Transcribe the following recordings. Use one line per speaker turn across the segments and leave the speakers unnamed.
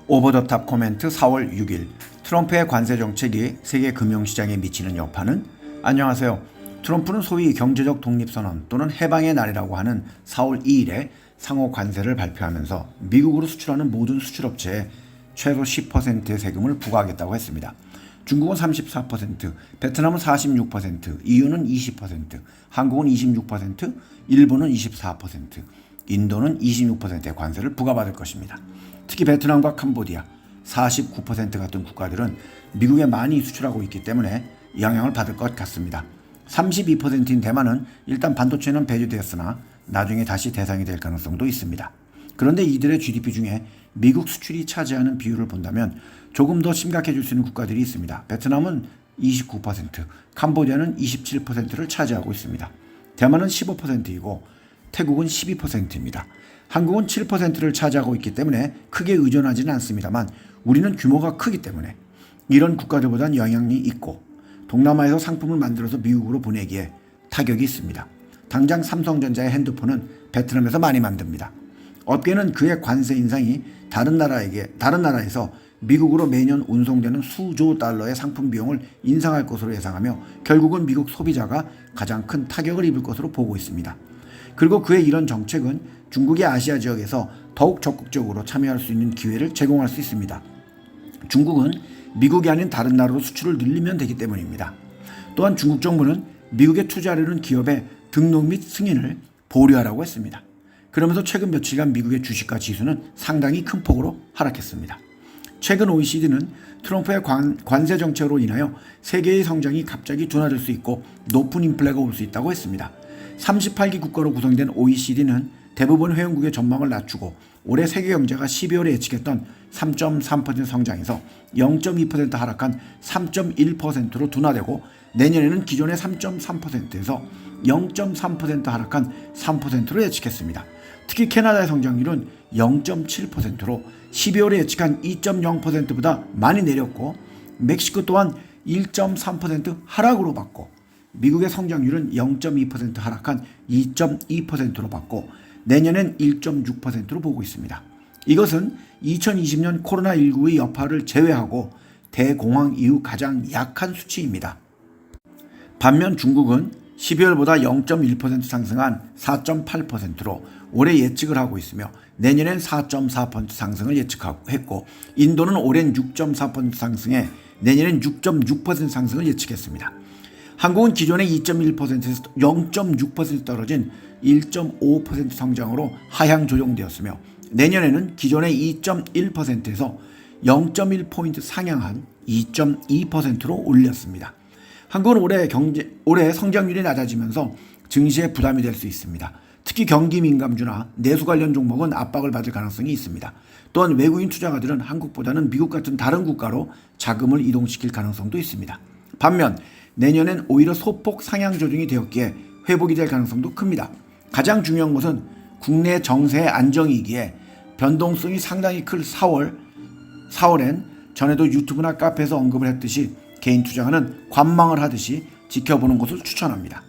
오버더탑 코멘트 4월 6일 트럼프의 관세 정책이 세계 금융시장에 미치는 여파는? 안녕하세요. 트럼프는 소위 경제적 독립선언 또는 해방의 날이라고 하는 4월 2일에 상호 관세를 발표하면서 미국으로 수출하는 모든 수출업체에 최소 10%의 세금을 부과하겠다고 했습니다. 중국은 34%, 베트남은 46%, EU는 20%, 한국은 26%, 일본은 24%, 인도는 26%의 관세를 부과받을 것입니다. 특히 베트남과 캄보디아 49% 같은 국가들은 미국에 많이 수출하고 있기 때문에 영향을 받을 것 같습니다. 32%인 대만은 일단 반도체는 배제되었으나 나중에 다시 대상이 될 가능성도 있습니다. 그런데 이들의 GDP 중에 미국 수출이 차지하는 비율을 본다면 조금 더 심각해질 수 있는 국가들이 있습니다. 베트남은 29%, 캄보디아는 27%를 차지하고 있습니다. 대만은 15%이고 태국은 12%입니다. 한국은 7%를 차지하고 있기 때문에 크게 의존하지는 않습니다만 우리는 규모가 크기 때문에 이런 국가들보다는 영향이 있고 동남아에서 상품을 만들어서 미국으로 보내기에 타격이 있습니다. 당장 삼성전자의 핸드폰은 베트남에서 많이 만듭니다. 업계는 그의 관세 인상이 다른 나라에서 미국으로 매년 운송되는 수조 달러의 상품 비용을 인상할 것으로 예상하며 결국은 미국 소비자가 가장 큰 타격을 입을 것으로 보고 있습니다. 그리고 그의 이런 정책은 중국이 아시아 지역에서 더욱 적극적으로 참여할 수 있는 기회를 제공할 수 있습니다. 중국은 미국이 아닌 다른 나라로 수출을 늘리면 되기 때문입니다. 또한 중국 정부는 미국에 투자하려는 기업의 등록 및 승인을 보류하라고 했습니다. 그러면서 최근 며칠간 미국의 주식가 지수는 상당히 큰 폭으로 하락했습니다. 최근 OECD는 트럼프의 관세 정책으로 인하여 세계의 성장이 갑자기 둔화될 수 있고 높은 인플레가 올 수 있다고 했습니다. 38개 국가로 구성된 OECD는 대부분 회원국의 전망을 낮추고 올해 세계 경제가 12월에 예측했던 3.3% 성장에서 0.2% 하락한 3.1%로 둔화되고 내년에는 기존의 3.3%에서 0.3% 하락한 3%로 예측했습니다. 특히 캐나다의 성장률은 0.7%로 12월에 예측한 2.0%보다 많이 내렸고 멕시코 또한 1.3% 하락으로 봤고 미국의 성장률은 0.2% 하락한 2.2%로 봤고 내년엔 1.6%로 보고 있습니다. 이것은 2020년 코로나19의 여파를 제외하고 대공황 이후 가장 약한 수치입니다. 반면 중국은 12월보다 0.1% 상승한 4.8%로 올해 예측을 하고 있으며 내년엔 4.4% 상승을 예측했고 인도는 올해는 6.4% 상승해 내년엔 6.6% 상승을 예측했습니다. 한국은 기존의 2.1%에서 0.6% 떨어진 1.5% 성장으로 하향 조정되었으며 내년에는 기존의 2.1%에서 0.1포인트 상향한 2.2%로 올렸습니다. 한국은 올해 성장률이 낮아지면서 증시에 부담이 될 수 있습니다. 특히 경기 민감주나 내수 관련 종목은 압박을 받을 가능성이 있습니다. 또한 외국인 투자가들은 한국보다는 미국 같은 다른 국가로 자금을 이동시킬 가능성도 있습니다. 반면 내년엔 오히려 소폭 상향 조정이 되었기에 회복이 될 가능성도 큽니다. 가장 중요한 것은 국내 정세의 안정이기에 변동성이 상당히 클 4월엔 전에도 유튜브나 카페에서 언급을 했듯이 개인 투자가는 관망을 하듯이 지켜보는 것을 추천합니다.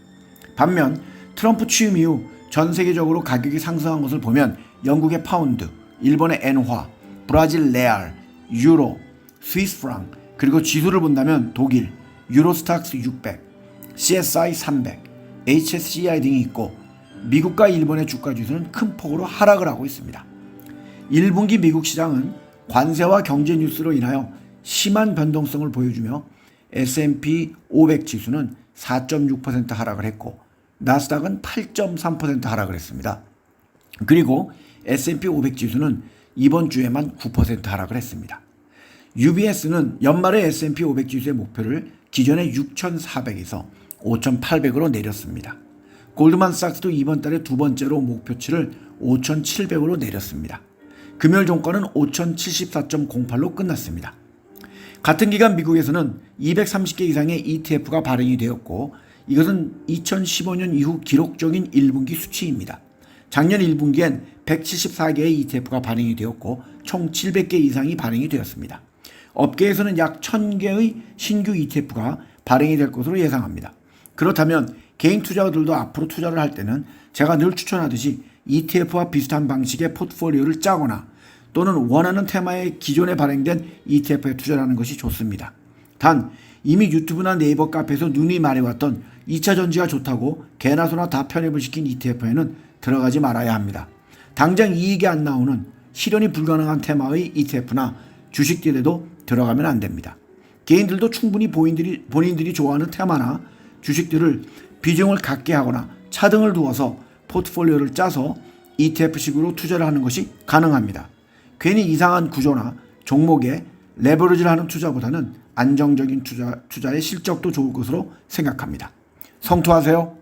반면 트럼프 취임 이후 전 세계적으로 가격이 상승한 것을 보면 영국의 파운드, 일본의 엔화, 브라질 레알, 유로, 스위스 프랑 그리고 지수를 본다면 독일, 유로스탁스 600, CSI 300, HSCI 등이 있고 미국과 일본의 주가 지수는 큰 폭으로 하락을 하고 있습니다. 1분기 미국 시장은 관세와 경제 뉴스로 인하여 심한 변동성을 보여주며 S&P 500 지수는 4.6% 하락을 했고 나스닥은 8.3% 하락을 했습니다. 그리고 S&P 500 지수는 이번 주에만 9% 하락을 했습니다. UBS는 연말에 S&P 500 지수의 목표를 기존의 6,400에서 5,800으로 내렸습니다. 골드만삭스도 이번 달에 두 번째로 목표치를 5,700으로 내렸습니다. 금요일 종가는 5,074.08로 끝났습니다. 같은 기간 미국에서는 230개 이상의 ETF가 발행이 되었고 이것은 2015년 이후 기록적인 1분기 수치입니다. 작년 1분기엔 174개의 ETF가 발행이 되었고 총 700개 이상이 발행이 되었습니다. 업계에서는 약 1000개의 신규 ETF가 발행이 될 것으로 예상합니다. 그렇다면 개인 투자자들도 앞으로 투자를 할 때는 제가 늘 추천하듯이 ETF와 비슷한 방식의 포트폴리오를 짜거나 또는 원하는 테마에 기존에 발행된 ETF에 투자하는 것이 좋습니다. 단 이미 유튜브나 네이버 카페에서 눈이 말해왔던 2차 전지가 좋다고 개나 소나 다 편입을 시킨 ETF에는 들어가지 말아야 합니다. 당장 이익이 안 나오는 실현이 불가능한 테마의 ETF나 주식들에도 들어가면 안 됩니다. 개인들도 충분히 본인들이 좋아하는 테마나 주식들을 비중을 갖게 하거나 차등을 두어서 포트폴리오를 짜서 ETF식으로 투자를 하는 것이 가능합니다. 괜히 이상한 구조나 종목에 레버리지를 하는 투자보다는 안정적인 투자의 실적도 좋을 것으로 생각합니다. 성투하세요.